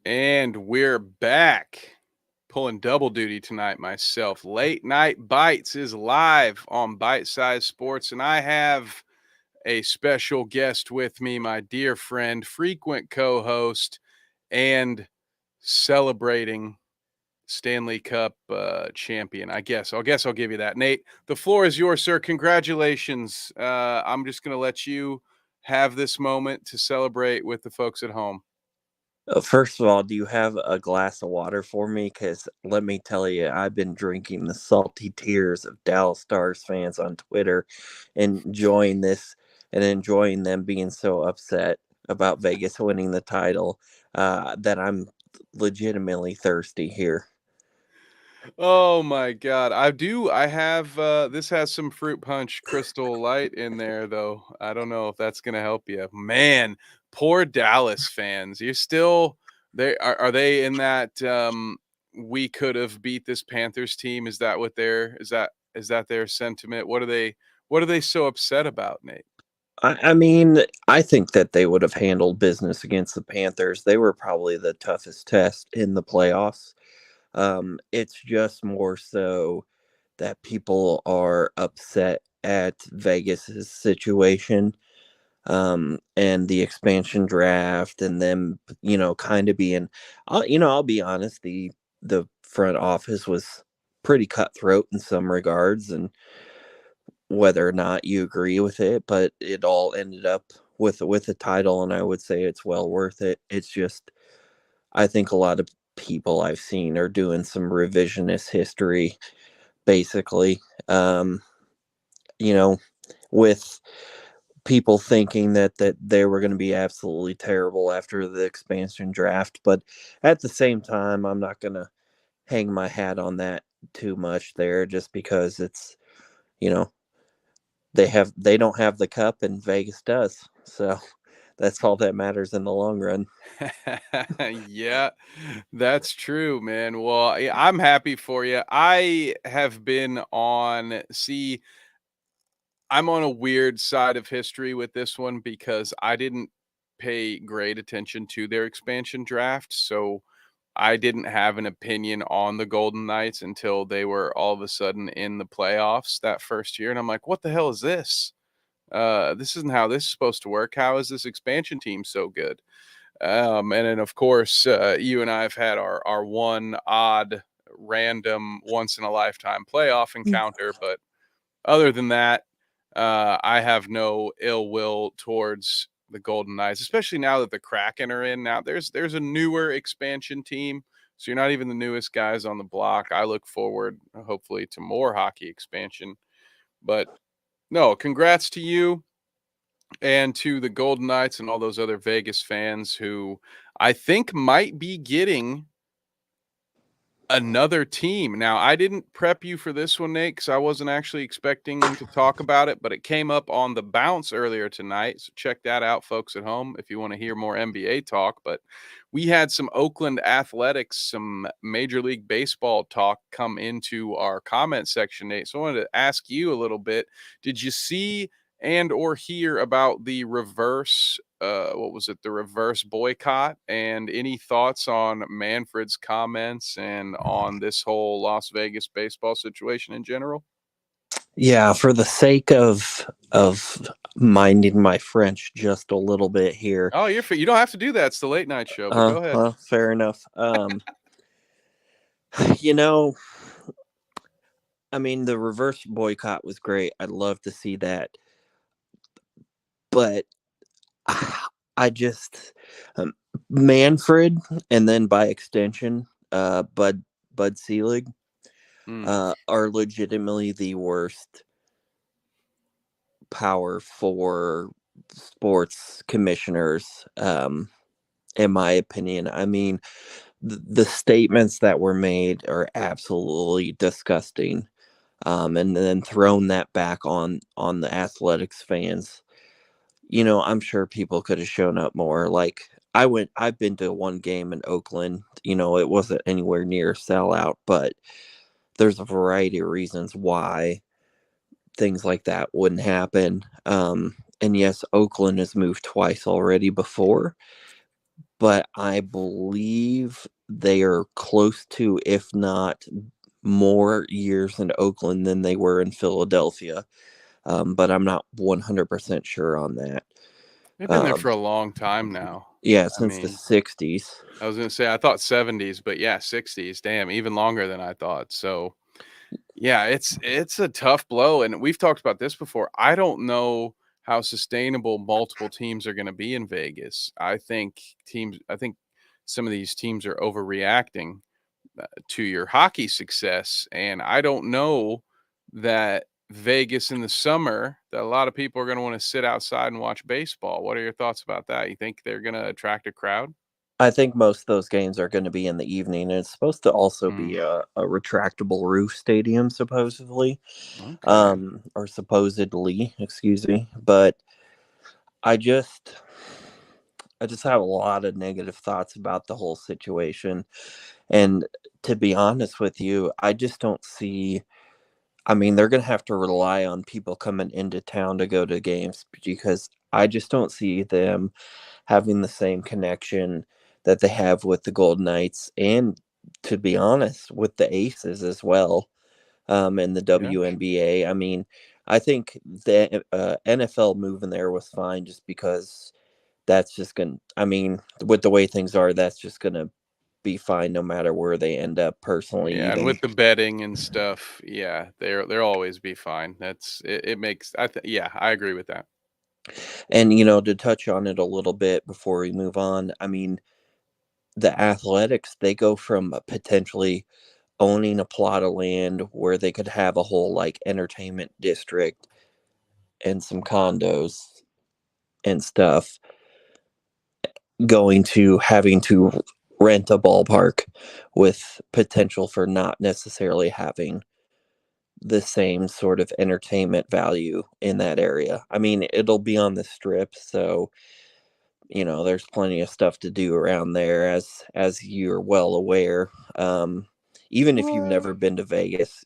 And we're back. Pulling double duty tonight myself. Late Night Bites is live on Bite Size Sports, and I have a special guest with me, my dear friend, frequent co-host, and celebrating Stanley Cup champion. I guess I'll give you that. Nate, the floor is yours, sir. Congratulations. I'm just going to let you have this moment to celebrate with the folks at home. First of all, do you have a glass of water for me? Because let me tell you, I've been drinking the salty tears of Dallas Stars fans on Twitter, enjoying this and enjoying them being so upset about Vegas winning the title that I'm legitimately thirsty here. Oh my god. I have this has some fruit punch crystal light in there though. I don't know if that's going to help you. Man, poor Dallas fans. You're still are they in that we could have beat this Panthers team? Is that what their is that their sentiment? What are they so upset about, Nate? I mean, I think that they would have handled business against the Panthers. They were probably the toughest test in the playoffs. It's just more so that people are upset at Vegas's situation, and the expansion draft, and them, kind of being, I'll be honest, the front office was pretty cutthroat in some regards, and whether or not you agree with it, but it all ended up with a title, and I would say it's well worth it. It's just I think a lot of people I've seen are doing some revisionist history, basically. Um, you know, with people thinking that they were going to be absolutely terrible after the expansion draft, but at the same time, I'm not going to hang my hat on that too much there, just because it's you know they don't have the cup and Vegas does, so that's all that matters in the long run. Yeah, that's true, man. Well, I'm happy for you. I have been on, see, I'm on a weird side of history with this one because I didn't pay great attention to their expansion draft. So I didn't have an opinion on the Golden Knights until they were all of a sudden in the playoffs that first year. And I'm like, what the hell is this? This isn't how this is supposed to work. How is this expansion team so good? And then, of course, you and I have had our one odd, random, once in a lifetime playoff encounter. But other than that, I have no ill will towards the Golden Knights, especially now that the Kraken are in. Now there's a newer expansion team, so you're not even the newest guys on the block. I look forward, hopefully, to more hockey expansion. But no, congrats to you and to the Golden Knights and all those other Vegas fans who I think might be getting another team. Now, I didn't prep you for this one, Nate, because I wasn't actually expecting to talk about it, but it came up on the bounce earlier tonight. So check that out, folks at home, if you want to hear more NBA talk. But we had some Oakland Athletics, some Major League Baseball talk come into our comment section, Nate. So I wanted to ask you a little bit. Did you see and or hear about the reverse what was it, the reverse boycott, and any thoughts on Manfred's comments and on this whole Las Vegas baseball situation in general? Yeah, for the sake of minding my French just a little bit here. Oh, you don't have to do that. It's the late night show, but go ahead. Fair enough. You know, I mean, the reverse boycott was great. I'd love to see that, but I just Manfred, and then by extension, Bud Selig, Mm. are legitimately the worst power for sports commissioners, in my opinion. I mean, the statements that were made are absolutely disgusting, and then thrown that back on the athletics fans. I'm sure people could have shown up more. Like, I've been to one game in Oakland. It wasn't anywhere near a sellout, but there's a variety of reasons why things like that wouldn't happen. And yes, Oakland has moved twice already before, but I believe they are close to, if not more years in Oakland than they were in Philadelphia. But I'm not 100% sure on that. They've been there Um, for a long time now. yeah, I since the mean, 60s. I was gonna say I thought 70s, but yeah, 60s. Damn, even longer than I thought. So yeah, it's a tough blow, and we've talked about this before. I don't know how sustainable multiple teams are going to be in Vegas. I think some of these teams are overreacting to your hockey success, and I don't know that Vegas in the summer that a lot of people are going to want to sit outside and watch baseball. What are your thoughts about that? You think they're going to attract a crowd? I think most of those games are going to be in the evening, and it's supposed to also be Mm, a retractable roof stadium, supposedly, okay. or supposedly, excuse me. But I just, I just have a lot of negative thoughts about the whole situation, and to be honest with you, I just don't see. I mean, they're going to have to rely on people coming into town to go to games because I just don't see them having the same connection that they have with the Golden Knights and, to be honest, with the Aces as well, in the Yeah. WNBA. I mean, I think the NFL moving there was fine just because that's just going to, I mean, with the way things are, that's just going to be fine no matter where they end up personally, Yeah, and even. with the betting and stuff, yeah, they'll always be fine. It makes yeah, I agree with that. And, to touch on it a little bit before we move on, I mean, the Athletics, they go from potentially owning a plot of land where they could have a whole like entertainment district and some condos and stuff, going to having to rent a ballpark with potential for not necessarily having the same sort of entertainment value in that area. I mean, it'll be on the strip, so there's plenty of stuff to do around there, as you're well aware. Even if you've Well, never been to Vegas,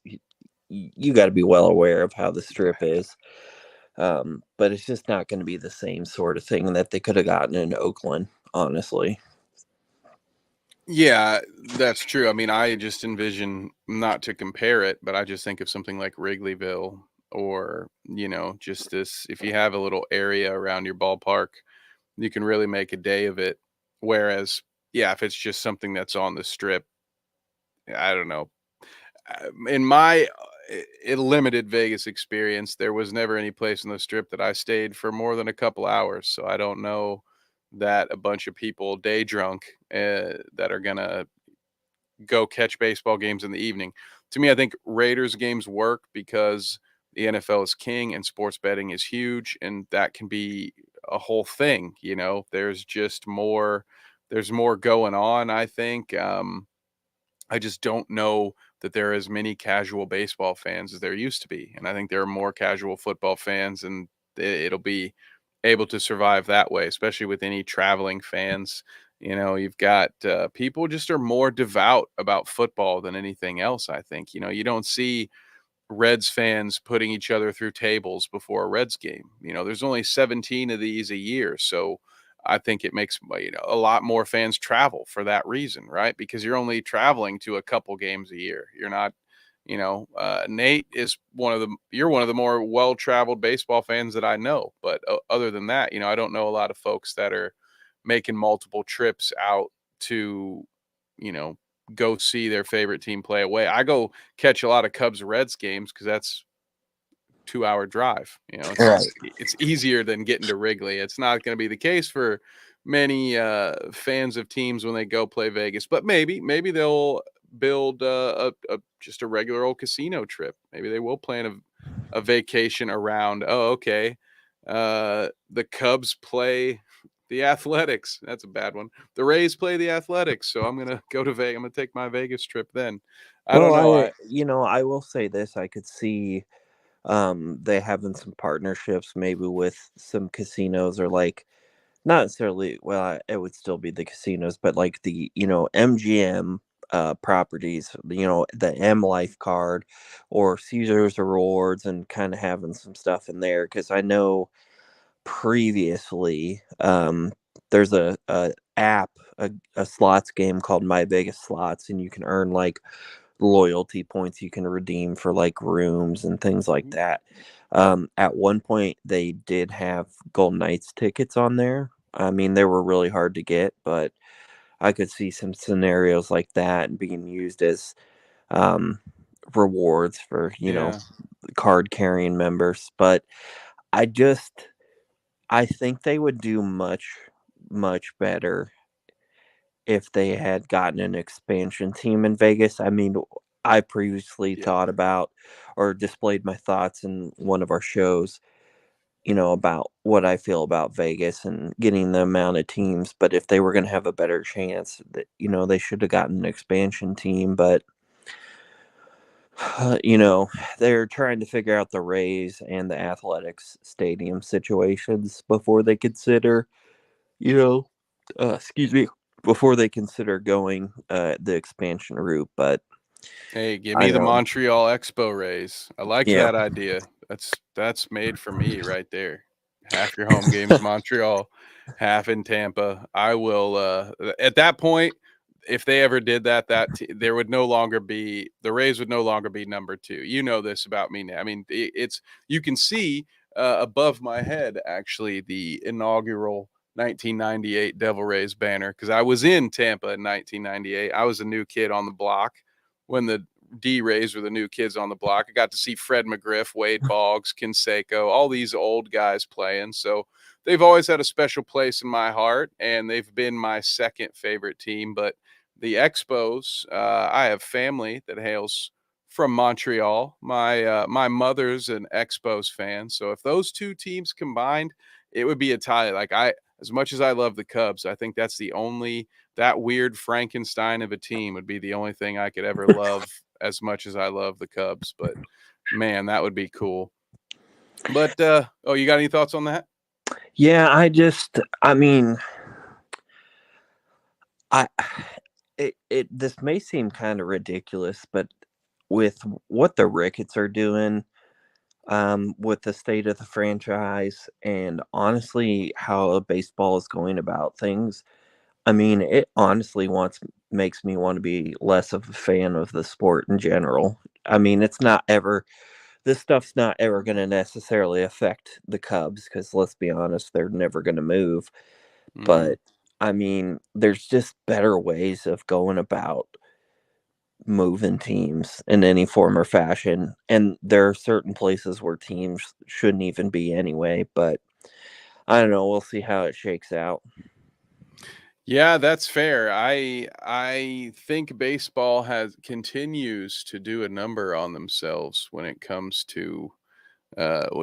you got to be well aware of how the strip is. But it's just not going to be the same sort of thing that they could have gotten in Oakland, honestly. yeah, that's true. I mean, I just envision not to compare it, but I just think of something like Wrigleyville or, just this if you have a little area around your ballpark, you can really make a day of it. Whereas, yeah, if it's just something that's on the strip, I don't know. In my limited Vegas experience, there was never any place on the strip that I stayed for more than a couple hours. So I don't know that a bunch of people day drunk that are gonna go catch baseball games in the evening. To me, I think Raiders games work because the NFL is king and sports betting is huge, and that can be a whole thing. There's more going on. I think. I just don't know that there are as many casual baseball fans as there used to be, and I think there are more casual football fans, and it'll be able to survive that way, especially with any traveling fans. You've got people just are more devout about football than anything else. I think you don't see Reds fans putting each other through tables before a Reds game. There's only 17 of these a year, so I think it makes a lot more fans travel for that reason, right? Because you're only traveling to a couple games a year. You're not, Nate is you're one of the more well traveled baseball fans that I know. But other than that, I don't know a lot of folks that are making multiple trips out to, you know, go see their favorite team play away. I go catch a lot of Cubs Reds games because that's 2-hour drive. Right. It's easier than getting to Wrigley. It's not going to be the case for many fans of teams when they go play Vegas, but maybe they'll build a just a regular old casino trip. Maybe they will plan a vacation around. Oh, okay. The Cubs play the Athletics. That's a bad one. The Rays play the Athletics, so I'm gonna go to Vegas. I'm gonna take my Vegas trip then. I don't Well, know. I will say this: I could see they having some partnerships, maybe with some casinos, or like not necessarily. Well, it would still be the casinos, but like the MGM properties, the M Life card or Caesar's Rewards, and kind of having some stuff in there, because I know previously there's a app, a slots game called My Vegas Slots, and you can earn like loyalty points you can redeem for like rooms and things like Mhm. that. At one point, they did have Golden Knights tickets on there. I mean, they were really hard to get, but I could see some scenarios like that being used as um, rewards for Yeah. card carrying members. But I just I think they would do much better if they had gotten an expansion team in Vegas. I mean, I previously Yeah. thought about or displayed my thoughts in one of our shows, about what I feel about Vegas and getting the amount of teams. But if they were going to have a better chance, that they should have gotten an expansion team. But you know, they're trying to figure out the Rays and the Athletics stadium situations before they consider, you know, excuse me, before they consider going the expansion route. But Hey, give I me the know, Montreal Expo Rays. I like yeah. that idea. That's made for me right there. Half your home games Montreal, half in Tampa. I will at that point, if they ever did that, there would no longer be the Rays would no longer be number 2. You know this about me now. I mean, it's you can see above my head actually the inaugural 1998 Devil Rays banner because I was in Tampa in 1998. I was a new kid on the block when the D Rays were the new kids on the block. I got to see Fred McGriff, Wade Boggs, Canseco, all these old guys playing. So they've always had a special place in my heart, and they've been my second favorite team. But the Expos, I have family that hails from Montreal. My mother's an Expos fan, so if those two teams combined, it would be a tie. As much as I love the Cubs, I think that's the only that weird Frankenstein of a team would be the only thing I could ever love as much as I love the Cubs. But man, that would be cool. But oh, you got any thoughts on that? Yeah, I mean, I this may seem kind of ridiculous, but with what the Ricketts are doing, with the state of the franchise, and honestly how baseball is going about things, I mean, it honestly wants makes me want to be less of a fan of the sport in general. I mean, it's not ever this stuff's not ever going to necessarily affect the Cubs because let's be honest, they're never going to move. Hmm. But I mean, there's just better ways of going about moving teams in any form or fashion. And there are certain places where teams shouldn't even be anyway. But I don't know. We'll see how it shakes out. Yeah, that's fair. I think baseball has continues to do a number on themselves when it comes to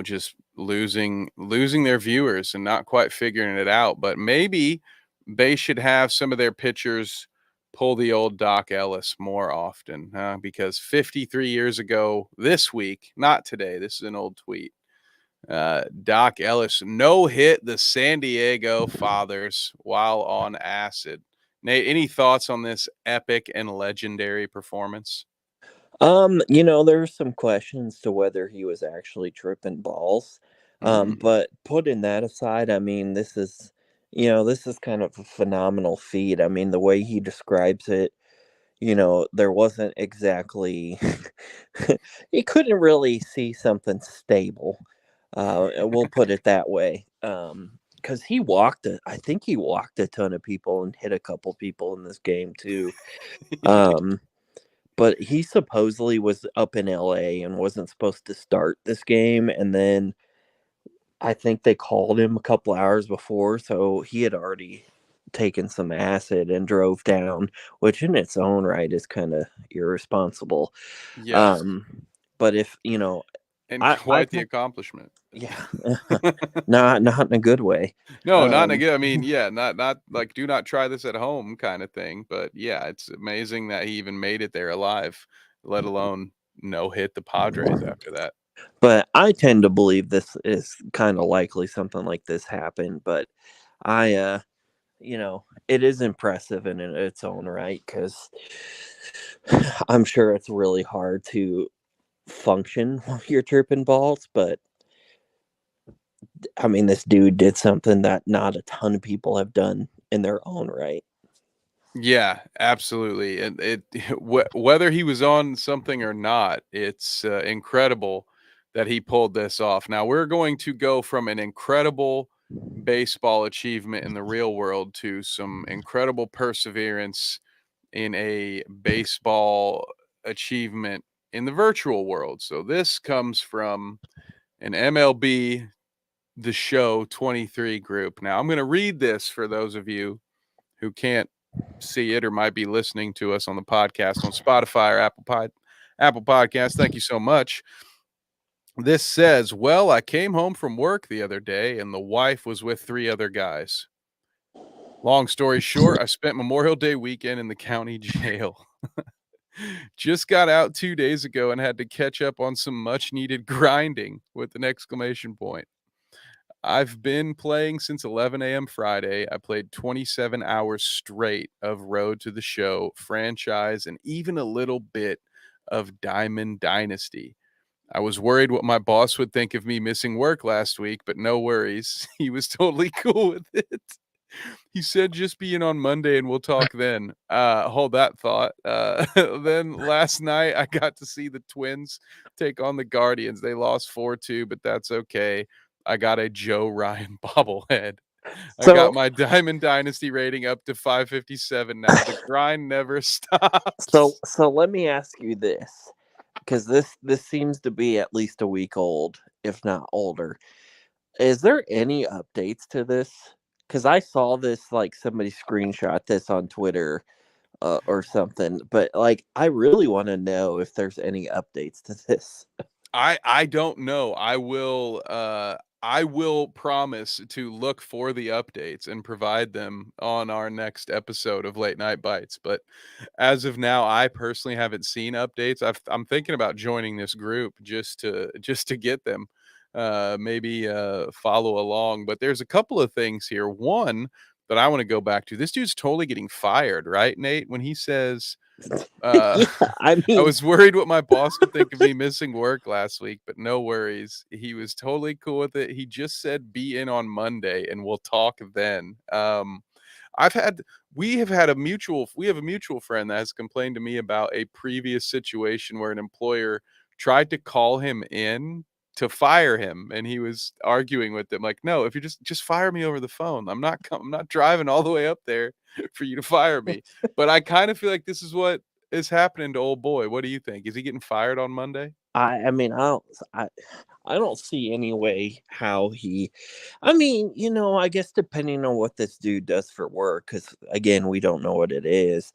just losing their viewers and not quite figuring it out. But maybe they should have some of their pitchers pull the old Doc Ellis more often, huh? Because 53 years ago this week, not today, this is an old tweet. Doc Ellis no hit the San Diego Fathers while on acid. Nate, any thoughts on this epic and legendary performance? There's some questions to whether he was actually tripping balls. Hmm. But putting that aside, I mean, this is kind of a phenomenal feat. I mean, the way he describes it, there wasn't exactly, he couldn't really see something stable. We'll put it that way. Because I think he walked a ton of people and hit a couple people in this game too. Um, but he supposedly was up in LA and wasn't supposed to start this game. And then I think they called him a couple hours before. So he had already taken some acid and drove down, which in its own right is kind of irresponsible. Yes, Um, but if, and I quite the tend, accomplishment. yeah, not in a good way. No, not in a Um, good. I mean, yeah, not like do not try this at home kind of thing. But yeah, it's amazing that he even made it there alive, let alone no hit the Padres after that. but I tend to believe this is kind of likely something like this happened. But I, it is impressive in its own right because I'm sure it's really hard to function while you're tripping balls. But I mean, this dude did something that not a ton of people have done in their own right. Yeah, absolutely. And whether he was on something or not, it's incredible that he pulled this off. Now we're going to go from an incredible baseball achievement in the real world to some incredible perseverance in a baseball achievement in the virtual world. So this comes from an MLB The Show 23 group. Now I'm going to read this for those of you who can't see it or might be listening to us on the podcast on Spotify or Apple Podcasts. Thank you so much. This says, "Well, I came home from work the other day and the wife was with 3 other guys. Long story short, I spent Memorial Day weekend in the county jail. Just got out 2 days ago and had to catch up on some much needed grinding with an exclamation point. I've been playing since 11 a.m. Friday. I played 27 hours straight of Road to the Show, franchise, and even a little bit of Diamond Dynasty. I was worried what my boss would think of me missing work last week, but no worries. He was totally cool with it. He said, just be in on Monday and we'll talk then. Hold that thought. Then last night, I got to see the Twins take on the Guardians. They lost 4-2, but that's okay. I got a Joe Ryan bobblehead. I got So my Diamond Dynasty rating up to 557 now. The grind never so stops. so let me ask you this, because this seems to be at least a week old, if not older. Is there any updates to this? Because I saw this, like, somebody screenshot this on Twitter, or something, but like I really want to know if there's any updates to this. I don't know. I will promise to look for the updates and provide them on our next episode of Late Night Bites. But as of now, I personally haven't seen updates. I'm thinking about joining this group just to get them. Maybe follow along. But there's a couple of things here. One that I want to go back to. This dude's totally getting fired, right, Nate? When he says uh, Yeah, I I mean, was worried what my boss would think of me missing work last week, but no worries. He was totally cool with it. He just said, "Be in on Monday, and we'll talk then." I've had we have a mutual friend that has complained to me about a previous situation where an employer tried to call him in to fire him, and he was arguing with them like, "No, if you just fire me over the phone. I'm not driving all the way up there for you to fire me." But I kind of feel like this is what is happening to old boy. What do you think? Is he getting fired on Monday? I mean, I don't see any way how he. I mean, I guess depending on what this dude does for work, because again, we don't know what it is.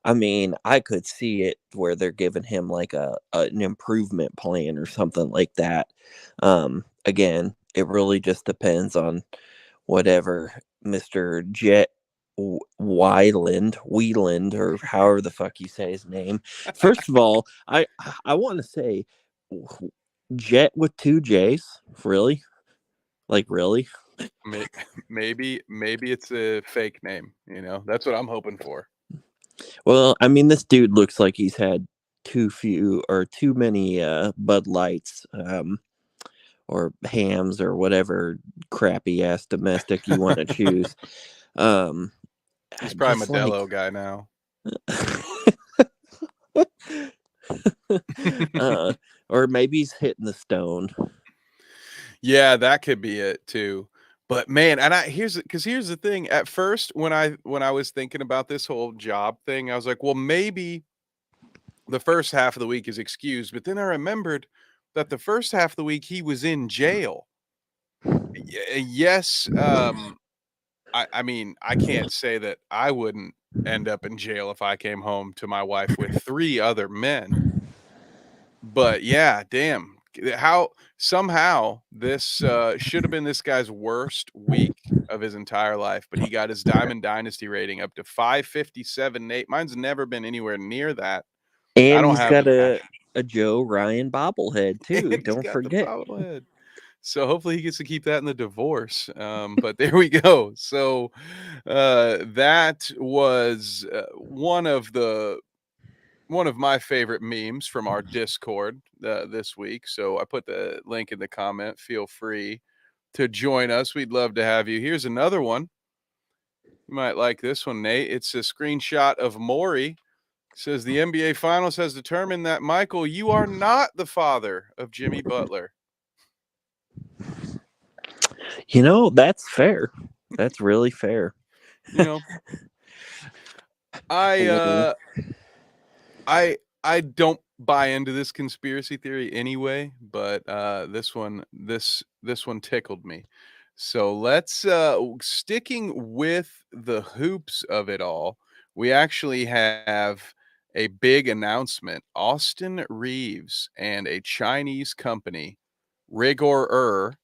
I mean, I could see it where they're giving him like an improvement plan or something like that. Again, it really just depends on whatever Mister Jet Wieland, or however the fuck you say his name. First of all, I want to say Jet with two J's. Really? Like, really? May- maybe it's a fake name. That's what I'm hoping for. Well, I mean, this dude looks like he's had too few or too many Bud Lights, or hams, or whatever crappy ass domestic you want to choose. Um, He's probably just like, Modelo guy now. uh, or maybe he's hitting the stone. Yeah, that could be it too. But man, and here's the thing. At first, when I was thinking about this whole job thing, I was like, well, maybe the first half of the week is excused. But then I remembered that the first half of the week he was in jail. Yes, I mean, I can't say that I wouldn't end up in jail if I came home to my wife with 3 other men. But yeah, damn. How somehow this should have been this guy's worst week of his entire life, but he got his Diamond Dynasty rating up to 557, Nate. Mine's never been anywhere near that. I And don't he's have got a Joe Ryan bobblehead too. and he's Don't got the forget. bobblehead. So hopefully he gets to keep that in the divorce. But there we go. So that was one of my favorite memes from our Discord this week. So I put the link in the comment. Feel free to join us. We'd love to have you. Here's another one. You might like this one, Nate. It's a screenshot of Maury. It says the NBA Finals has determined that Michael, you are not the father of Jimmy Butler. That's fair. That's really fair. You know, I I mean, uh I don't buy into this conspiracy theory anyway, but this one tickled me. So let's sticking with the hoops of it all. We actually have a big announcement. Austin Reeves and a Chinese company, Rigor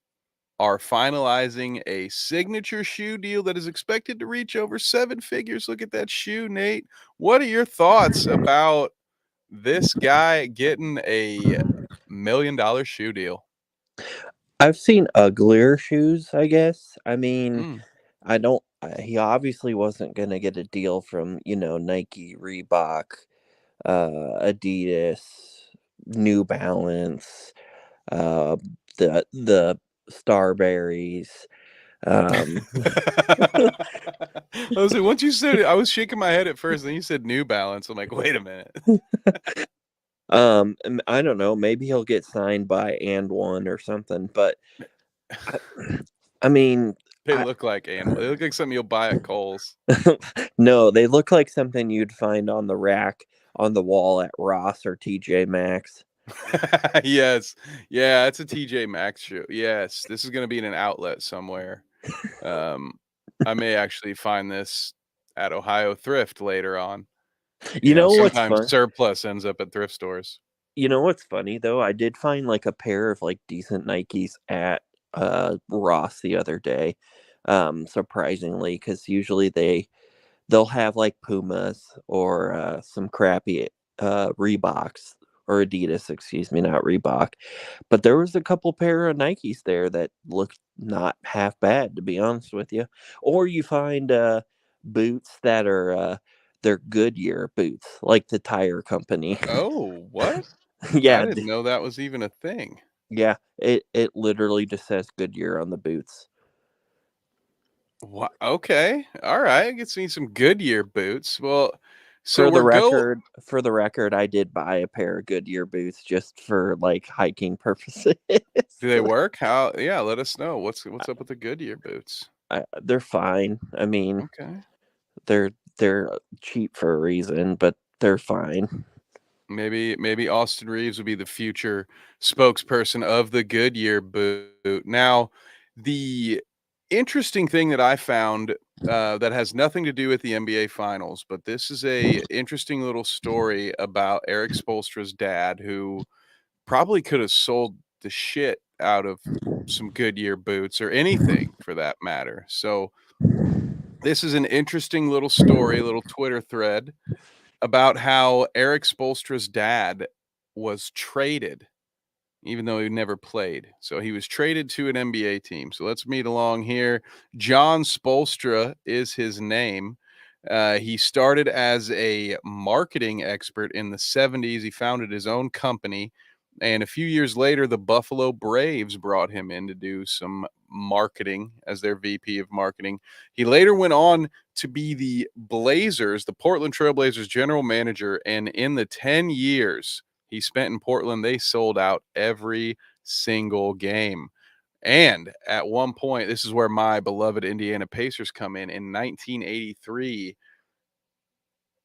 are finalizing a signature shoe deal that is expected to reach over seven figures. Look at that shoe, Nate. What are your thoughts about this guy getting a $1 million shoe deal? I've seen uglier shoes, I guess. I mean, Mm. I don't. He obviously wasn't going to get a deal from Nike, Reebok, Adidas, New Balance, uh, the Starberries. Um, I was like, once you said it, I was shaking my head at first, then you said New Balance. I'm like, wait a minute. and I don't know. Maybe he'll get signed by And One or something. But I, I mean, They I look like animals. They look like something you'll buy at Kohl's. no, they look like something you'd find on the rack on the wall at Ross or TJ Maxx. Yes. Yeah, it's a TJ Maxx shoe. Yes. This is gonna be in an outlet somewhere. Um, I may actually find this at Ohio Thrift later on. You know what's Sometimes fun? surplus ends up at thrift stores. You know what's funny though? I did find like a pair of like decent Nikes at Ross the other day. Surprisingly, because usually they'll have like Pumas or some crappy Reeboks or Adidas, excuse me, not Reebok. But there was a couple pair of Nikes there that looked not half bad, to be honest with you. Or you find boots that are they're Goodyear boots, like the tire company. Oh, what? I Yeah, didn't know that was even a thing. yeah. It literally just says Goodyear on the boots. Okay. All right. Get me some Goodyear boots. Well, so For the we're go. record, I did buy a pair of Goodyear boots just for like hiking purposes. Do they work? How? Yeah, let us know. What's up with the Goodyear boots? They're fine. I mean, Okay. they're cheap for a reason, but they're fine. Maybe Austin Reeves will be the future spokesperson of the Goodyear boot. Now, the interesting thing that I found that has nothing to do with the NBA Finals, but this is a interesting little story about Eric Spoelstra's dad, who probably could have sold the shit out of some Goodyear boots or anything for that matter. So this is an interesting little story, a little Twitter thread about how Eric Spoelstra's dad was traded, even though he never played. So he was traded to an NBA team. So let's meet along here. John Spoelstra is his name. He started as a marketing expert in the 70s. He founded his own company. And a few years later, the Buffalo Braves brought him in to do some marketing as their VP of marketing. He later went on to be the Portland Trailblazers general manager. And in the 10 years he spent in Portland, they sold out every single game. And at one point, this is where my beloved Indiana Pacers come in 1983,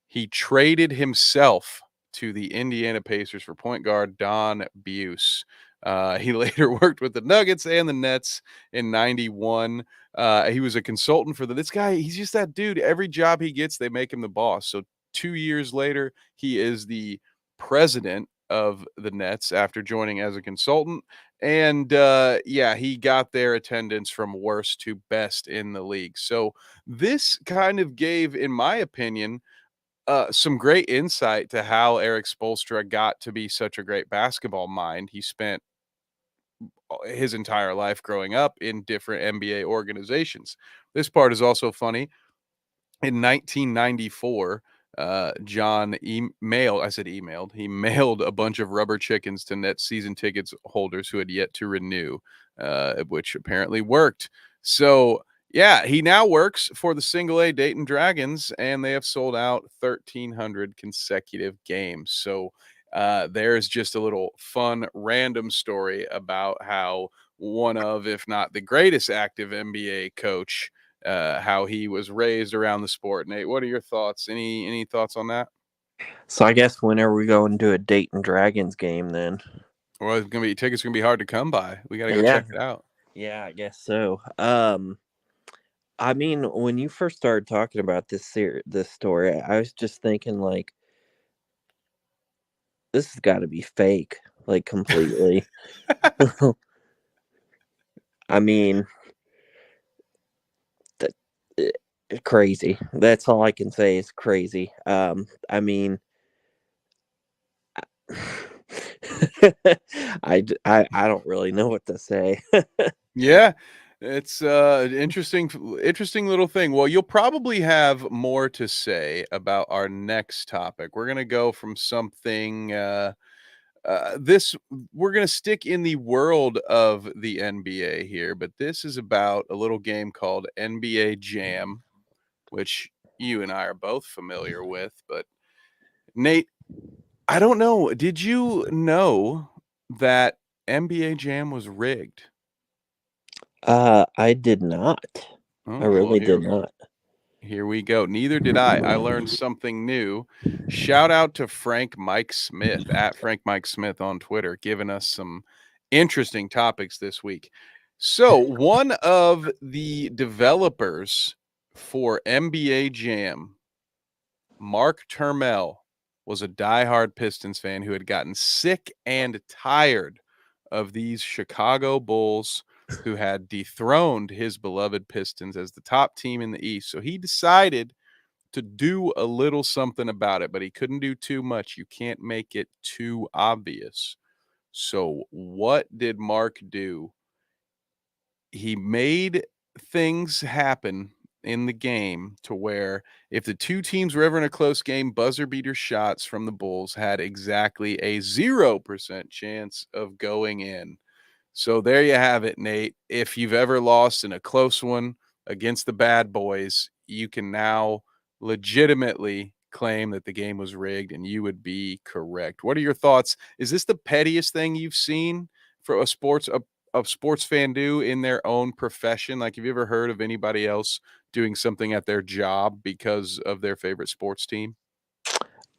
he traded himself to the Indiana Pacers for point guard Don Buse. He later worked with the Nuggets and the Nets in 91. He was a consultant for this guy. He's just that dude. Every job he gets, they make him the boss. So 2 years later, he is the president of the Nets after joining as a consultant. And yeah, he got their attendance from worst to best in the league. So this kind of gave, in my opinion, some great insight to how Eric Spoelstra got to be such a great basketball mind. He spent his entire life growing up in different NBA organizations. This part is also funny. In 1994, John he mailed a bunch of rubber chickens to net season tickets holders who had yet to renew, which apparently worked. So Yeah, he now works for the single A Dayton Dragons, and they have sold out 1,300 consecutive games. So there's just a little fun, random story about how one of, if not the greatest active NBA coach, how he was raised around the sport. Nate, what are your thoughts? Any thoughts on that? So I guess whenever we go and do a Dayton Dragons game, then Well, it's gonna be tickets gonna be hard to come by. We got to go yeah, check it out. yeah, I guess so. I mean, when you first started talking about this story, I was just thinking like this has got to be fake, like completely. I mean, that, crazy. That's all I can say is crazy. I mean, I don't really know what to say. Yeah. It's interesting little thing. Well, you'll probably have more to say about our next topic. We're going to go from something this we're going to stick in the world of the NBA here, but this is about a little game called NBA Jam, which you and I are both familiar with, but Nate, I don't know, did you know that NBA Jam was rigged? I did not. I Oh, well, really did not. here we go. Neither did I. I learned something new. Shout out to Frank Mike Smith at Frank Mike Smith on Twitter, giving us some interesting topics this week. So, one of the developers for NBA Jam, Mark Turmel, was a diehard Pistons fan who had gotten sick and tired of these Chicago Bulls who had dethroned his beloved Pistons as the top team in the East. So he decided to do a little something about it, but he couldn't do too much. You can't make it too obvious. So what did Mark do? He made things happen in the game to where if the two teams were ever in a close game, buzzer beater shots from the Bulls had exactly a 0% chance of going in. So there you have it, Nate. If you've ever lost in a close one against the bad boys, you can now legitimately claim that the game was rigged and you would be correct. What are your thoughts? Is this the pettiest thing you've seen for a sports fan do in their own profession? Like, have you ever heard of anybody else doing something at their job because of their favorite sports team?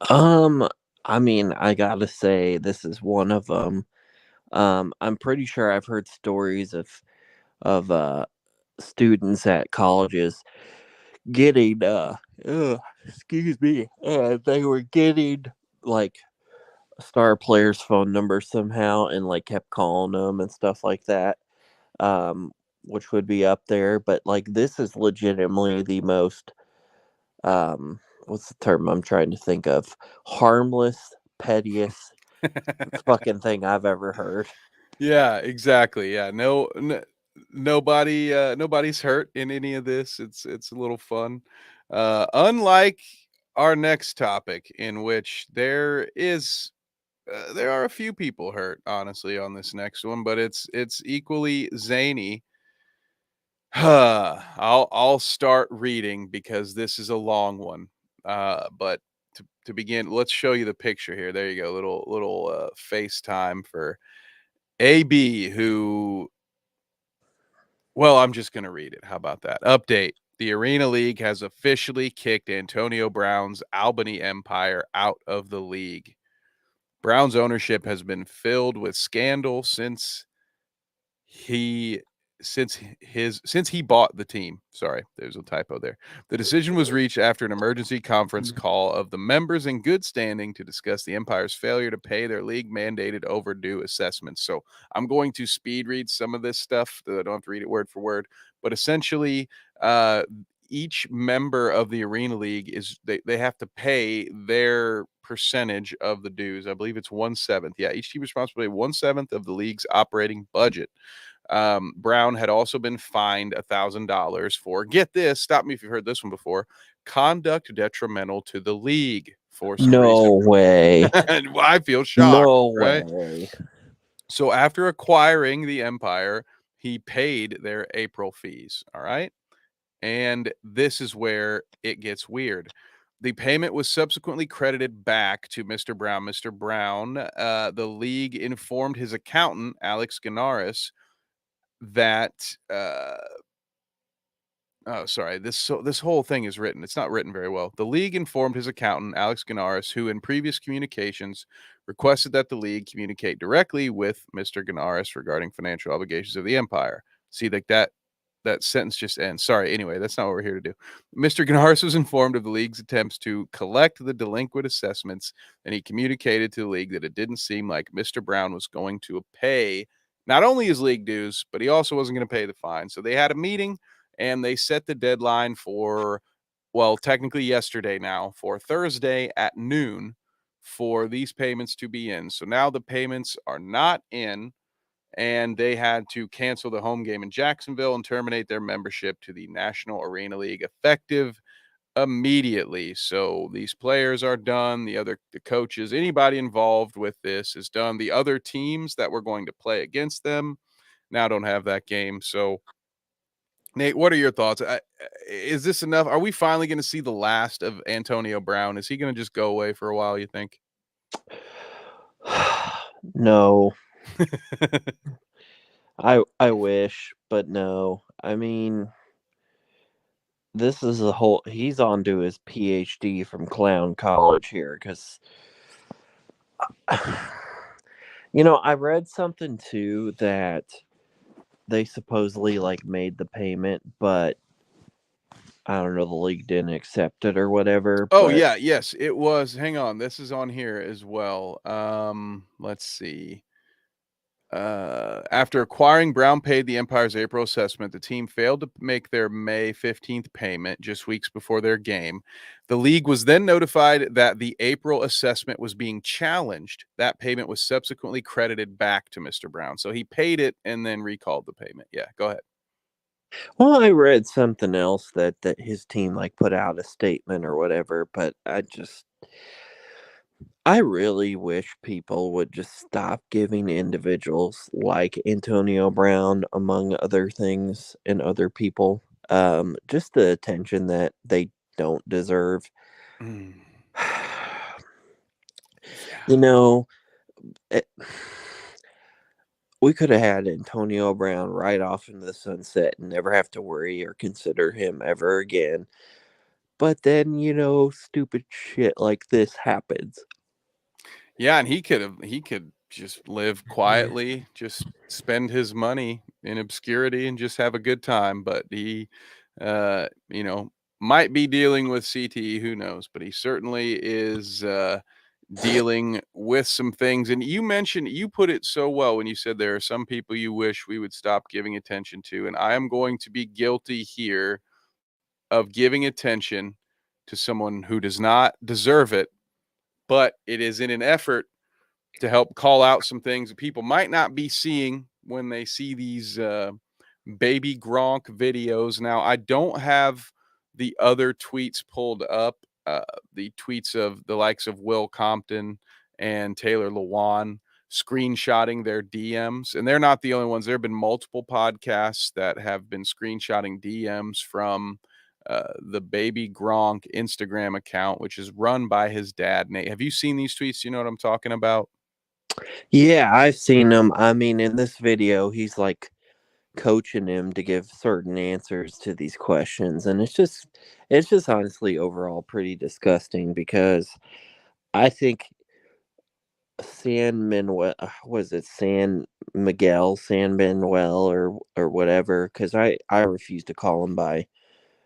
Um, I mean, I gotta say this is one of them. I'm pretty sure I've heard stories of students at colleges getting excuse me, they were getting like star players' phone numbers somehow and like kept calling them and stuff like that. Um, which would be up there, but like this is legitimately the most what's the term I'm trying to think of? Harmless, pettiest fucking thing I've ever heard. Yeah, exactly. Yeah, nobody's hurt in any of this. It's a little fun. Unlike our next topic, in which there are a few people hurt, honestly, on this next one, but it's equally zany. I'll start reading because this is a long one. But to begin, let's show you the picture here. There you go, little FaceTime for AB, who, well, I'm just going to read it. How about that? Update. The Arena League has officially kicked Antonio Brown's Albany Empire out of the league. Brown's ownership has been filled with scandal he since he bought the team. Sorry, there's a typo there. The decision was reached after an emergency conference call of the members in good standing to discuss the Empire's failure to pay their league mandated overdue assessments. So I'm going to speed read some of this stuff. I don't have to read it word for word, but essentially, uh, each member of the Arena League they have to pay their percentage of the dues. I believe it's 1/7. Yeah, each team is responsible for 1/7 of the league's operating budget. Brown had also been fined $1,000 for, get this, stop me if you've heard this one before, conduct detrimental to the league for some No recent. way. I feel shocked, No right? way. So after acquiring the Empire, he paid their April fees. All right. And this is where it gets weird. The payment was subsequently credited back to Mr. Brown. Mr. Brown, the league informed his accountant, Alex Ganaris, that oh, sorry. This whole thing is written. It's not written very well. The league informed his accountant, Alex Ganaris, who in previous communications requested that the league communicate directly with Mr. Ganaris regarding financial obligations of the Empire. See, like that sentence just ends. Sorry. Anyway, that's not what we're here to do. Mr. Ganaris was informed of the league's attempts to collect the delinquent assessments, and he communicated to the league that it didn't seem like Mr. Brown was going to pay not only his league dues, but he also wasn't going to pay the fine. So they had a meeting and they set the deadline for, well, technically yesterday now, for Thursday at noon for these payments to be in. So now the payments are not in, and they had to cancel the home game in Jacksonville and terminate their membership to the National Arena League effective immediately. So these players are done. The coaches, anybody involved with this is done. The other teams that were going to play against them now don't have that game. So Nate, what are your thoughts? Is this enough? Are we finally going to see the last of Antonio Brown? Is he going to just go away for a while, you think? No, I wish, but no. I mean, this is a whole. He's on to his PhD from Clown College here, because I read something too that they supposedly like made the payment, but I don't know, the league didn't accept it or whatever. Oh But yeah, yes, it was. Hang on, this is on here as well. Let's see. After acquiring, Brown paid the Empire's April assessment. The team failed to make their May 15th payment just weeks before their game. The league was then notified that the April assessment was being challenged. That payment was subsequently credited back to Mr. Brown. So he paid it and then recalled the payment. Yeah, go ahead. well, I read something else that his team like put out a statement or whatever. But I really wish people would just stop giving individuals like Antonio Brown, among other things, and other people, just the attention that they don't deserve. Mm, yeah. you know, it, we could have had Antonio Brown right off into the sunset and never have to worry or consider him ever again. But then, stupid shit like this happens. Yeah, and he could just live quietly, just spend his money in obscurity and just have a good time, but he you know, might be dealing with CTE, who knows, but he certainly is dealing with some things. And you put it so well when you said there are some people you wish we would stop giving attention to, and I am going to be guilty here of giving attention to someone who does not deserve it, but it is in an effort to help call out some things that people might not be seeing when they see these baby Gronk videos. Now, I don't have the other tweets pulled up, the tweets of the likes of Will Compton and Taylor Lewan screenshotting their DMs. And they're not the only ones. There have been multiple podcasts that have been screenshotting DMs from the baby Gronk Instagram account, which is run by his dad, Nate. Have you seen these tweets? You know what I'm talking about? Yeah, I've seen him. I mean, in this video, he's like coaching him to give certain answers to these questions, and it's just honestly overall pretty disgusting, because I think San Manuel, was it San Manuel, or whatever, because I refuse to call him by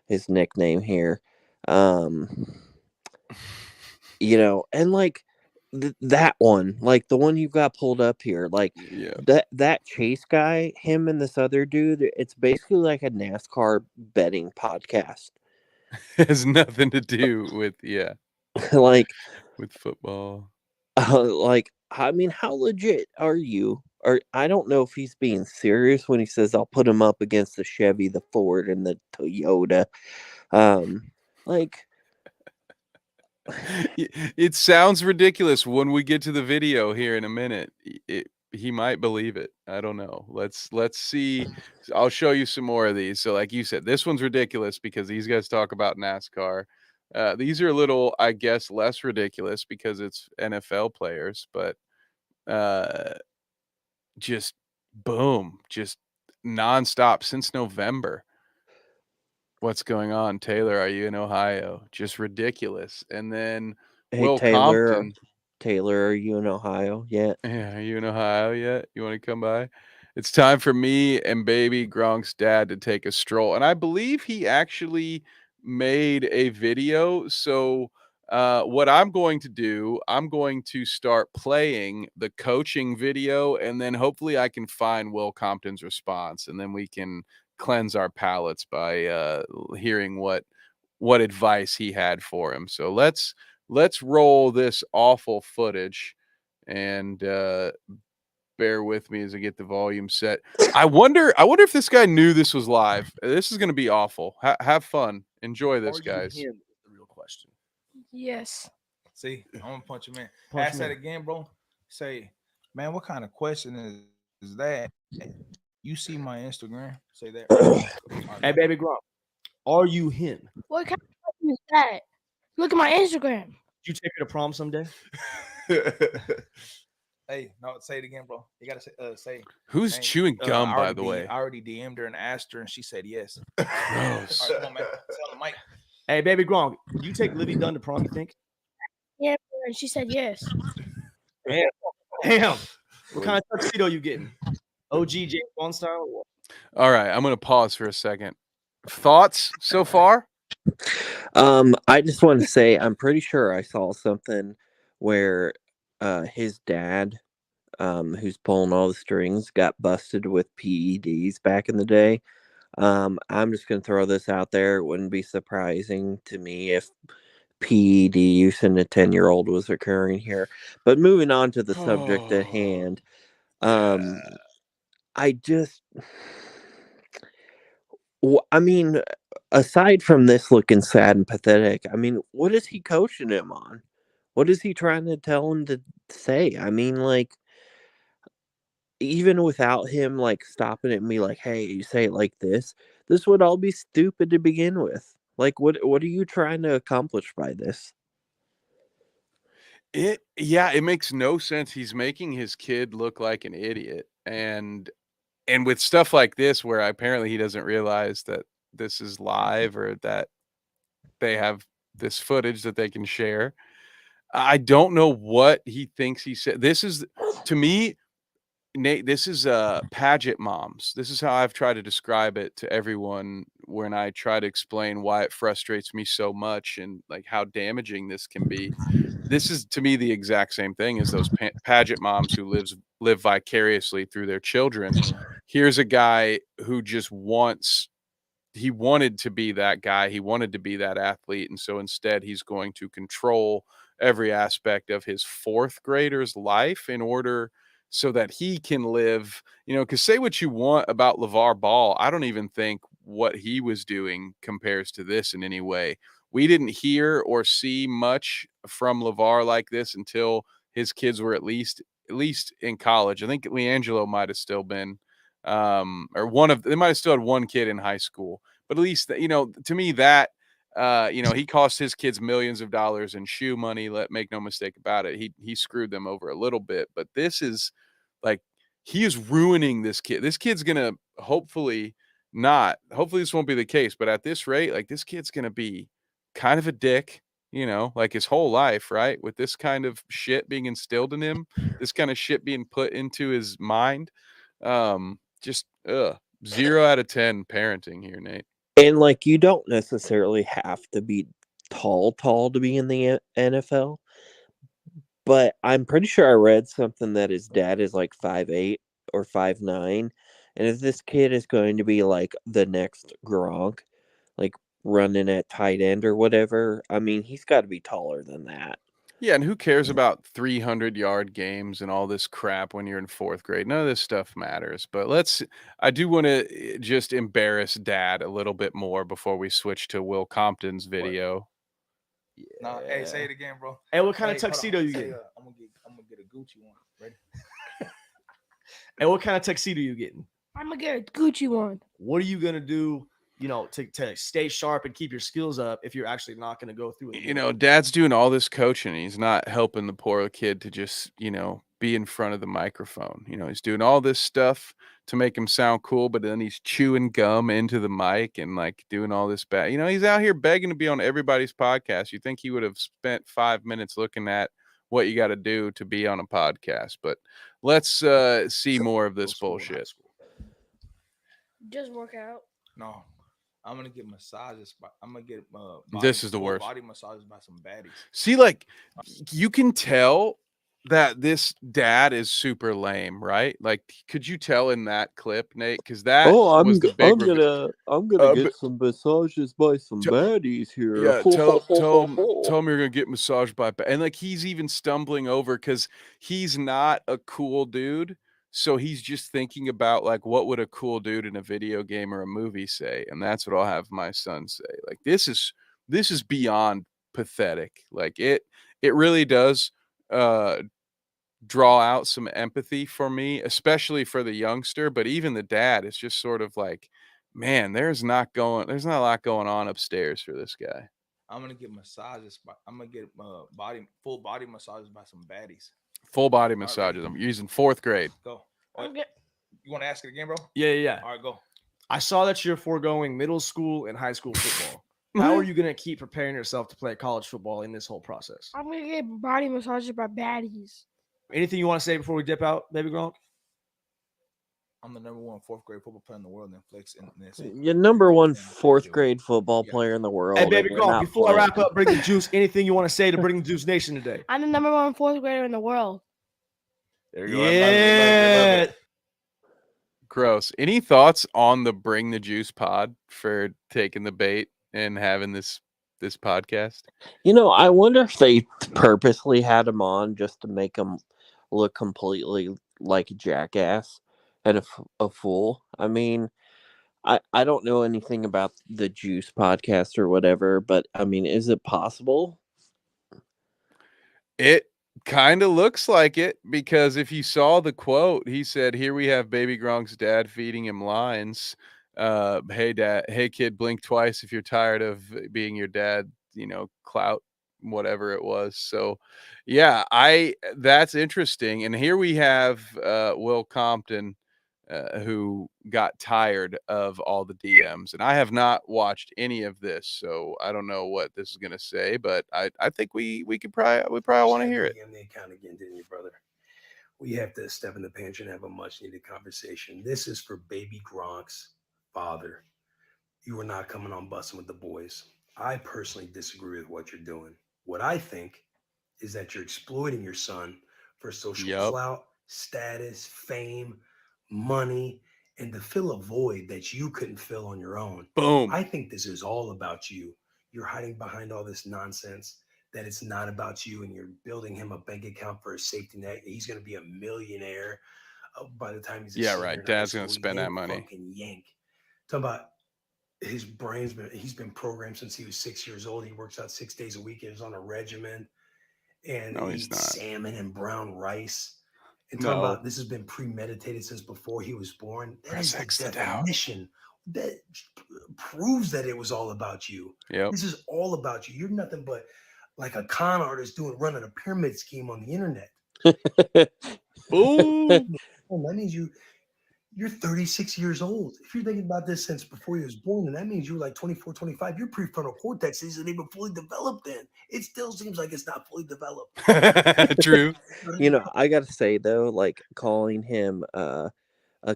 his nickname here. um and like that one, like the one you've got pulled up here, like Yeah. that Chase guy, him and this other dude, it's basically like a NASCAR betting podcast. Has nothing to do with, yeah, Like, with football. like, I mean, how legit are you? Or I don't know if he's being serious when he says I'll put him up against the Chevy, the Ford, and the Toyota. Like, It sounds ridiculous when we get to the video here in a minute. he might believe it. I don't know. Let's see. I'll show you some more of these. So, like you said, this one's ridiculous because these guys talk about NASCAR. These are a little, I guess, less ridiculous because it's NFL players, but uh, just boom, just nonstop since November. What's going on, Taylor? Are you in Ohio? Just ridiculous. And then Hey Will Taylor, Compton. Taylor, are you in Ohio yet? Yeah, are you in Ohio yet? You want to come by? It's time for me and baby Gronk's dad to take a stroll. And I believe he actually made a video. So, what I'm going to do, I'm going to start playing the coaching video, and then hopefully I can find Will Compton's response, and then we can cleanse our palates by hearing what advice he had for him. So let's roll this awful footage and bear with me as I get the volume set. I wonder if this guy knew this was live. This is going to be awful. Have fun. Enjoy Are this, you guys. him? Is the real question. Yes. See, I'm gonna punch him in. Punch Ask him that in. again, bro. Say, man, what kind of question is that? You see my Instagram? Say that. Hey, baby Gronk, are you him? What kind of question is that? Look at my Instagram. Did you take her to prom someday? Hey, no, say it again, bro. You gotta say. Who's Hey, chewing gum, I by already the way? I already DM'd her and asked her, and she said yes. Gross. All right, come on, man. Tell the mic. Hey, baby Gronk, do you take Livy Dunn to prom? You think? Yeah, and she said yes. Damn. Damn. What kind of tuxedo you getting? OG James Bond style? Or what? All right, I'm going to pause for a second. Thoughts so far? I just want to say I'm pretty sure I saw something where his dad, who's pulling all the strings, got busted with PEDs back in the day. I'm just gonna throw this out there. It wouldn't be surprising to me if PED use in a 10-year-old was occurring here. But moving on to the subject at hand, um, I just, I mean, aside from this looking sad and pathetic, I mean, what is he coaching him on? What is he trying to tell him to say? I mean, like, even without him like stopping it and be like, "Hey, you say it like this would all be stupid to begin with." Like, what are you trying to accomplish by this? It makes no sense. He's making his kid look like an idiot. And with stuff like this where apparently he doesn't realize that this is live or that they have this footage that they can share. I don't know what he thinks he said. This is to me, Nate, this is pageant moms. This is how I've tried to describe it to everyone when I try to explain why it frustrates me so much and like how damaging this can be. This is to me the exact same thing as those pageant moms who live vicariously through their children. Here's a guy who just wants he wanted to be that guy. He wanted to be that athlete. And so instead, he's going to control every aspect of his fourth grader's life in order so that he can live, because say what you want about LeVar Ball. I don't even think what he was doing compares to this in any way. We didn't hear or see much from LeVar like this until his kids were at least in college. I think Leangelo might have still been or they might have still had one kid in high school, but at least to me that he cost his kids millions of dollars in shoe money. Let make no mistake about it, he screwed them over a little bit, but this is like he is ruining this kid. This kid's gonna hopefully not. Hopefully this won't be the case, but at this rate, like this kid's gonna be kind of a dick. Like his whole life, right? With this kind of shit being instilled in him, this kind of shit being put into his mind. Just 0 out of 10 parenting here, Nate. And like, you don't necessarily have to be tall to be in the NFL. But I'm pretty sure I read something that his dad is like 5'8" or 5'9", and if this kid is going to be like the next Gronk, like running at tight end or whatever, I mean, he's got to be taller than that. Yeah, and who cares about 300-yard games and all this crap when you're in fourth grade? None of this stuff matters. But I do want to just embarrass Dad a little bit more before we switch to Will Compton's video. No, hey, say it again, bro. Hey, what kind of Hold on. tuxedo you Say, getting? I'm gonna get a Gucci one. Ready? And what kind of tuxedo you getting? I'm gonna get a Gucci one. What are you gonna do? To stay sharp and keep your skills up if you're actually not gonna go through it. Dad's doing all this coaching. He's not helping the poor kid to just, be in front of the microphone. He's doing all this stuff to make him sound cool, but then he's chewing gum into the mic and like doing all this bad. He's out here begging to be on everybody's podcast. You think he would have spent 5 minutes looking at what you got to do to be on a podcast, but let's see more of this bullshit. Just work out. No, I'm gonna get massages. I'm gonna get This is the worst. body massages by some baddies. See, like, you can tell that this dad is super lame, right? Like, could you tell in that clip, Nate? Because that was the big. I'm gonna get some massages by some baddies here. Yeah, tell him you're gonna get massaged by, and like he's even stumbling over because he's not a cool dude. So he's just thinking about like what would a cool dude in a video game or a movie say, and that's what I'll have my son say. Like this is beyond pathetic. Like it really does draw out some empathy for me, especially for the youngster, but even the dad is just sort of like, man, there's not a lot going on upstairs for this guy. I'm gonna get massages. I'm gonna get full body massages by some baddies. Full body massages. I'm using 4th grade. Go. I'm You want to ask it again, bro? Yeah. All right, go. I saw that you're foregoing middle school and high school football. How are you gonna keep preparing yourself to play college football in this whole process? I'm gonna get body massages by baddies. Anything you want to say before we dip out, baby Gronk? I'm the number 1 4th grade football player in the world. Netflix and that's it. You're number 1 4th grade football player in the world. Hey, baby Gronk, before I wrap up, bring the juice. Anything you want to say to bring the juice nation today? I'm the number 1 4th grader in the world. There you go. Yeah. Gross. Any thoughts on the Bring the Juice pod for taking the bait and having this podcast? I wonder if they purposely had him on just to make him look completely like a jackass and a fool. I mean, I don't know anything about the Juice podcast or whatever, but I mean, is it possible? It kind of looks like it, because if you saw the quote, he said, "Here we have baby Gronk's dad feeding him lines. Hey kid, blink twice if you're tired of being your dad, clout, whatever it was." So yeah, that's interesting. And here we have Will Compton, who got tired of all the DMs, and I have not watched any of this, so I don't know what this is going to say, but I think we probably want to hear it. The account again, didn't you, brother? We have to step in the pantry and have a much needed conversation. This is for baby Gronk's father. You are not coming on busting with the boys. I personally disagree with what you're doing. What I think is that you're exploiting your son for social clout, status, fame, money, and to fill a void that you couldn't fill on your own. Boom. I think this is all about you. You're hiding behind all this nonsense that it's not about you, and you're building him a bank account for a safety net. He's going to be a millionaire by the time he's right. Dad's going to spend that money. Fucking yank. Talking about his he's been programmed since he was 6 years old. He works out 6 days a week. He's on a regimen, and no, he he's eats not. salmon and brown rice. And talking about this has been premeditated since before he was born. That is the definition that proves that it was all about you. Yep. This is all about you. You're nothing but like a con artist running a pyramid scheme on the internet. Boom. That means you're 36 years old. If you're thinking about this since before he was born, then that means you're like 24, 25. Your prefrontal cortex isn't even fully developed then. It still seems like it's not fully developed. True. I got to say, though, like calling him a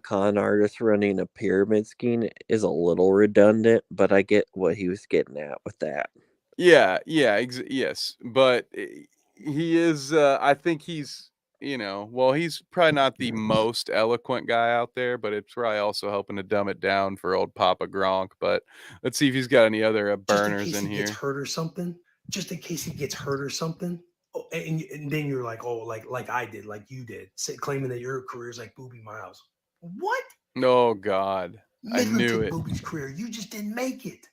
con artist running a pyramid scheme is a little redundant, but I get what he was getting at with that. Yeah. Yes. But he is, I think he's, he's probably not the most eloquent guy out there, but it's probably also helping to dumb it down for old Papa Gronk. But let's see if he's got any other burners in here. Gets hurt or something. Just in case he gets hurt or something. Oh, and then you're like, oh, like I did, like you did, claiming that your career is like Boobie Miles. What? Oh God, I knew it. Boobie's career, you just didn't make it.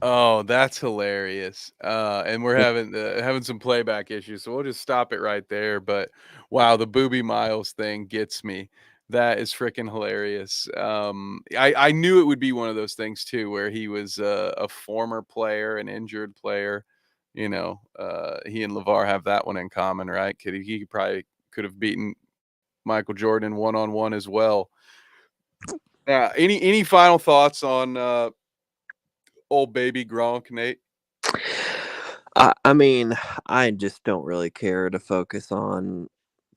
Oh, that's hilarious. And we're having some playback issues, so we'll just stop it right there. But wow, the Booby Miles thing gets me. That is freaking hilarious. I knew it would be one of those things too, where he was a former player, an injured player. He and LeVar have that one in common, right? He probably could have beaten Michael Jordan one on one as well. Any final thoughts on old baby Gronk, Nate? I mean, I just don't really care to focus on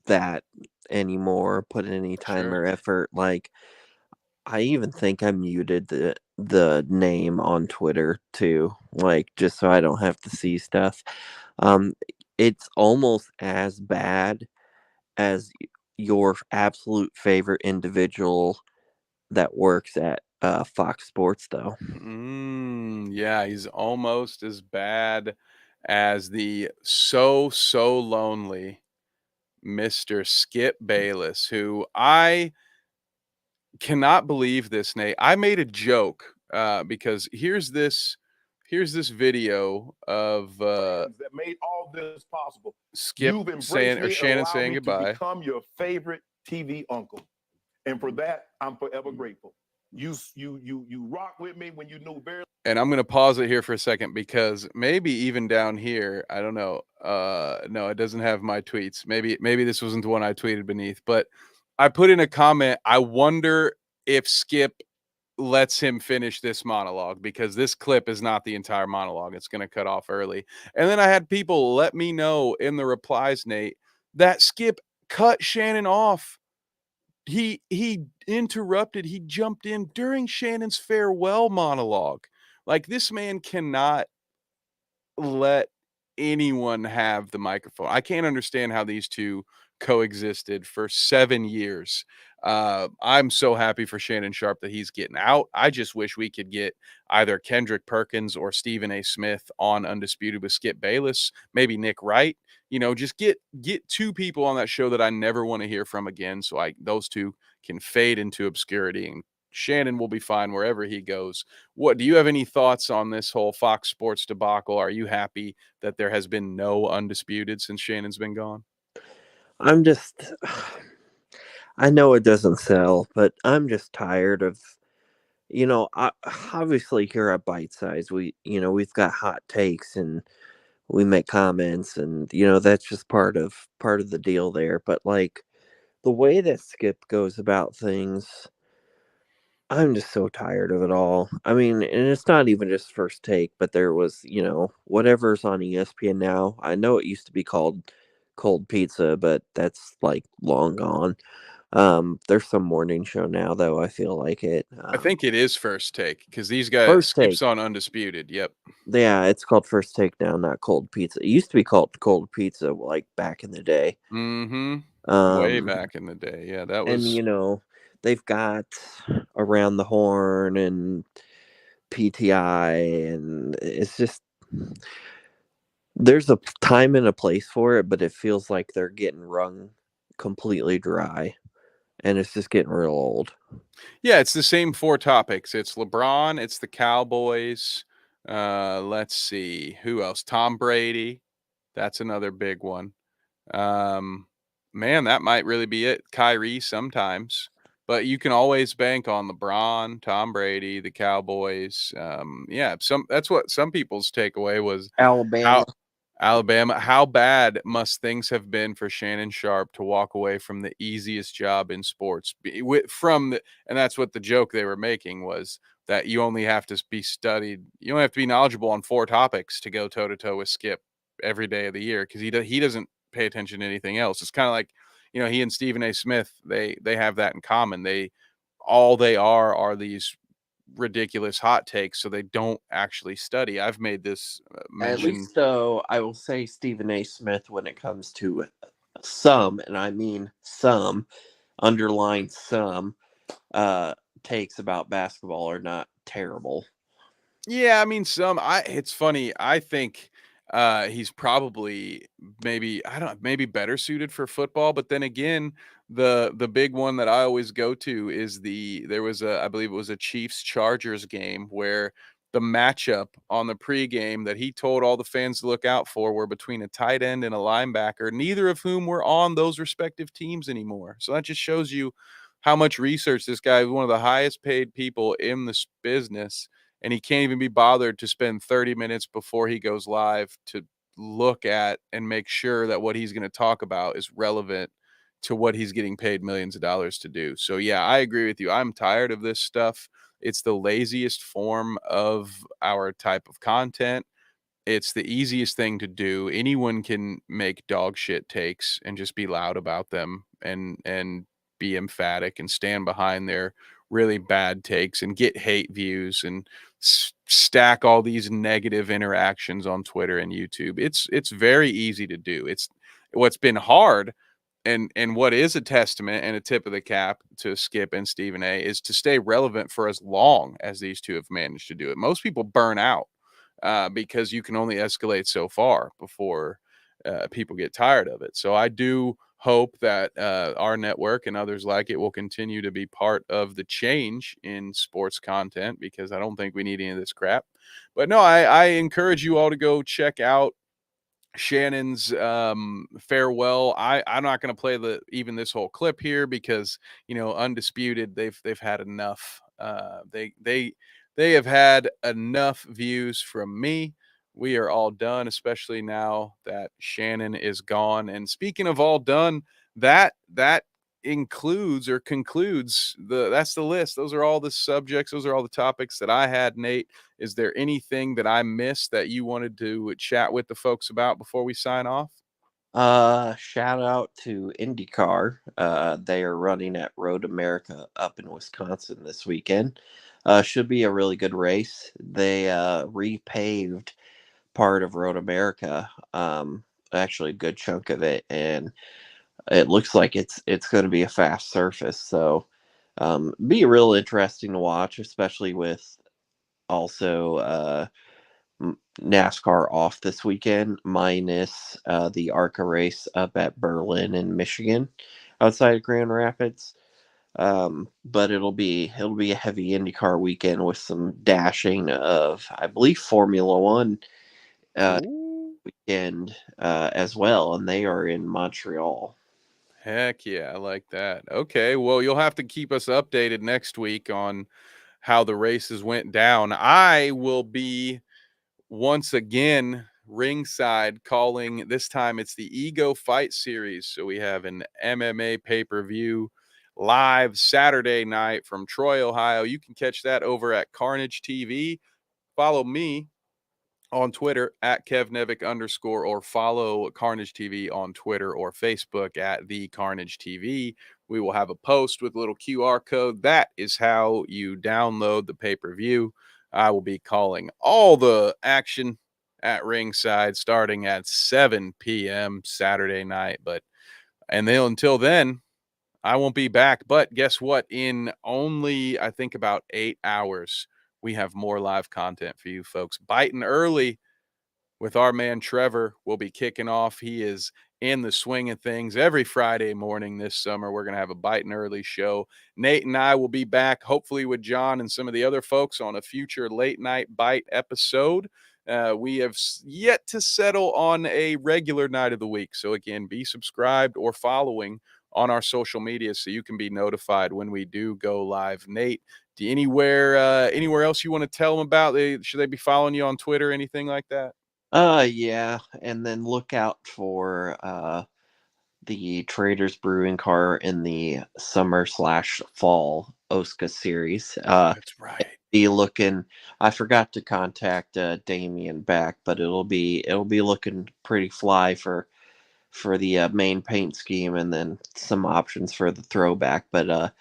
that anymore. Put any time Sure. or effort. Like, I even think I muted the name on Twitter too, like just so I don't have to see stuff. Um, it's almost as bad as your absolute favorite individual that works at Fox Sports, though. Yeah, he's almost as bad as the so lonely Mr. Skip Bayless, who I cannot believe this, Nate. I made a joke because here's this video of That made all this possible. Skip You've embraced saying or me, Shannon allowed saying me to goodbye. become your favorite TV uncle. And for that, I'm forever grateful. You rock with me when you knew very. And I'm gonna pause it here for a second because maybe even down here, I don't know. No, it doesn't have my tweets. Maybe this wasn't the one I tweeted beneath, but I put in a comment. I wonder if Skip lets him finish this monologue because this clip is not the entire monologue. It's gonna cut off early. And then I had people let me know in the replies, Nate, that Skip cut Shannon off. He interrupted, he jumped in during Shannon's farewell monologue. Like, this man cannot let anyone have the microphone. I can't understand how these two coexisted for 7 years. I'm so happy for Shannon Sharp that he's getting out. I just wish we could get either Kendrick Perkins or Stephen A. Smith on Undisputed with Skip Bayless, maybe Nick Wright. Just get two people on that show that I never want to hear from again, so those two can fade into obscurity, and Shannon will be fine wherever he goes. What do you have any thoughts on this whole Fox Sports debacle? Are you happy that there has been no Undisputed since Shannon's been gone? I'm just, I know it doesn't sell, but I'm just tired of, obviously here at Bite Size, we've got hot takes and we make comments, and that's just part of the deal there. But like the way that Skip goes about things, I'm just so tired of it all. I mean, and it's not even just First Take, but there was, whatever's on ESPN now. I know it used to be called Cold Pizza, but that's like long gone. There's some morning show now, though. I feel like it. I think it is First Take because these guys First Take. Skip's on Undisputed. Yep. Yeah, it's called First Take now, not Cold Pizza. It used to be called Cold Pizza, like back in the day. Way Um, back in the day. Yeah, that and was they've got Around the Horn and PTI, and it's just there's a time and a place for it, but it feels like they're getting wrung completely dry, and it's just getting real old. Yeah, it's the same four topics. It's LeBron, it's the Cowboys. Let's see, who else? Tom Brady. That's another big one. Um, Man, that might really be it. Kyrie sometimes, but you can always bank on LeBron, Tom Brady, the Cowboys. Yeah, that's what some people's takeaway was. Alabama. How Alabama, how bad must things have been for Shannon Sharp to walk away from the easiest job in sports? And that's what the joke they were making was that you only have to be studied, you only have to be knowledgeable on four topics to go toe to toe with Skip every day of the year because he doesn't pay attention to anything else. It's kind of like he and Stephen A. Smith they have that in common. They are these ridiculous hot takes, so they don't actually study. I've made this At mention. least, though, I will say Stephen A. Smith when it comes to some, and I mean some, underline some, takes about basketball are not terrible. Yeah, I mean, it's funny. I think he's probably maybe better suited for football, but then again, the big one that I always go to is there was I believe it was a Chiefs Chargers game where the matchup on the pregame that he told all the fans to look out for were between a tight end and a linebacker, neither of whom were on those respective teams anymore. So that just shows you how much research this guy is, one of the highest paid people in this business, and he can't even be bothered to spend 30 minutes before he goes live to look at and make sure that what he's going to talk about is relevant to what he's getting paid millions of dollars to do. So yeah, I agree with you. I'm tired of this stuff. It's the laziest form of our type of content. It's the easiest thing to do. Anyone can make dog shit takes and just be loud about them and be emphatic and stand behind their really bad takes and get hate views and stack all these negative interactions on Twitter and YouTube. It's very easy to do. It's what's been hard and what is a testament and a tip of the cap to Skip and Stephen A is to stay relevant for as long as these two have managed to do it. Most people burn out because you can only escalate so far before people get tired of it. So I do hope that our network and others like it will continue to be part of the change in sports content, because I don't think we need any of this crap. But no, I encourage you all to go check out Shannon's farewell. I'm not going to play even this whole clip here because undisputed they've had enough. They have had enough views from me. We are all done, especially now that Shannon is gone. And speaking of all done, that includes or concludes that's the list. Those are all the subjects. Those are all the topics that I had, Nate. Is there anything that I missed that you wanted to chat with the folks about before we sign off? Shout out to IndyCar. They are running at Road America up in Wisconsin this weekend. Should be a really good race. They repaved part of Road America, actually a good chunk of it, and it looks like it's going to be a fast surface. So be real interesting to watch, especially with also NASCAR off this weekend, minus the ARCA race up at Berlin in Michigan, outside of Grand Rapids. But it'll be a heavy IndyCar weekend with some dashing of, I believe, Formula One weekend as well, and they are in Montreal. Heck yeah, I like that. Okay, well, you'll have to keep us updated next week on how the races went down. I will be once again ringside calling. This time it's the Ego Fight Series. So we have an MMA pay-per-view live Saturday night from Troy, Ohio. You can catch that over at Carnage TV. Follow me on Twitter at @KevNevick_ or follow Carnage TV on Twitter or Facebook at the Carnage TV. We will have a post with a little QR code. That is how you download the pay-per-view. I will be calling all the action at ringside starting at 7 p.m. Saturday night. Until then, I won't be back. But guess what? In only, I think, about 8 hours, we have more live content for you folks. Biting early with our man Trevor. We'll be kicking off. He is in the swing of things every Friday morning this summer. We're going to have a Biting Early show. Nate and I will be back, hopefully with John and some of the other folks, on a future late night Bite episode. We have yet to settle on a regular night of the week. So again, be subscribed or following on our social media so you can be notified when we do go live. Nate, anywhere else you want to tell them about? Should they be following you on Twitter, anything like that? Yeah, and then look out for the Traders Brewing Car in the summer/fall Oscar series. That's right. Be looking. I forgot to contact Damien back, but it'll be looking pretty fly for the main paint scheme, and then some options for the throwback. But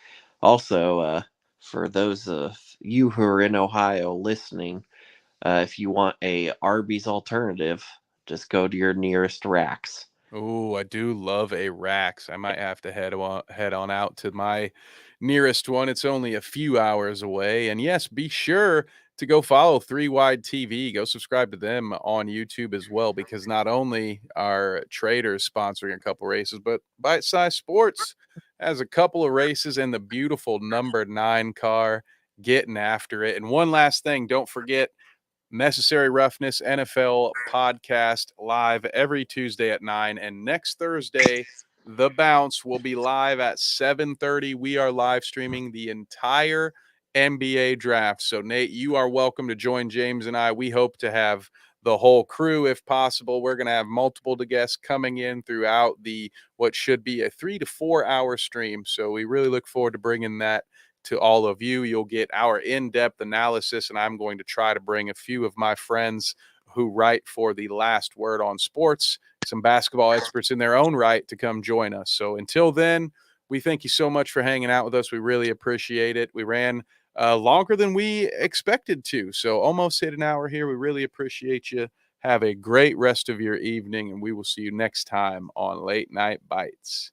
also for those of you who are in Ohio listening, if you want a Arby's alternative, just go to your nearest Racks. Oh, I do love a Rax. I might have to head on out to my nearest one. It's only a few hours away. And yes, be sure to go follow 3 Wide TV. Go subscribe to them on YouTube as well, because not only are Traders sponsoring a couple races, but Bite Size Sports has a couple of races, and the beautiful number 9 car getting after it. And one last thing, don't forget Necessary Roughness NFL podcast live every Tuesday at 9. And next Thursday, The Bounce will be live at 7:30. We are live streaming the entire NBA draft. So, Nate, you are welcome to join James and I. We hope to have the whole crew if possible. We're going to have multiple guests coming in throughout the what should be a 3 to 4 hour stream. So, we really look forward to bringing that to all of you. You'll get our in-depth analysis, and I'm going to try to bring a few of my friends who write for the Last Word on Sports, some basketball experts in their own right, to come join us. So until then, we thank you so much for hanging out with us. We really appreciate it. We ran longer than we expected to, so almost hit an hour here. We really appreciate you. Have a great rest of your evening, and we will see you next time on Late Night Bites.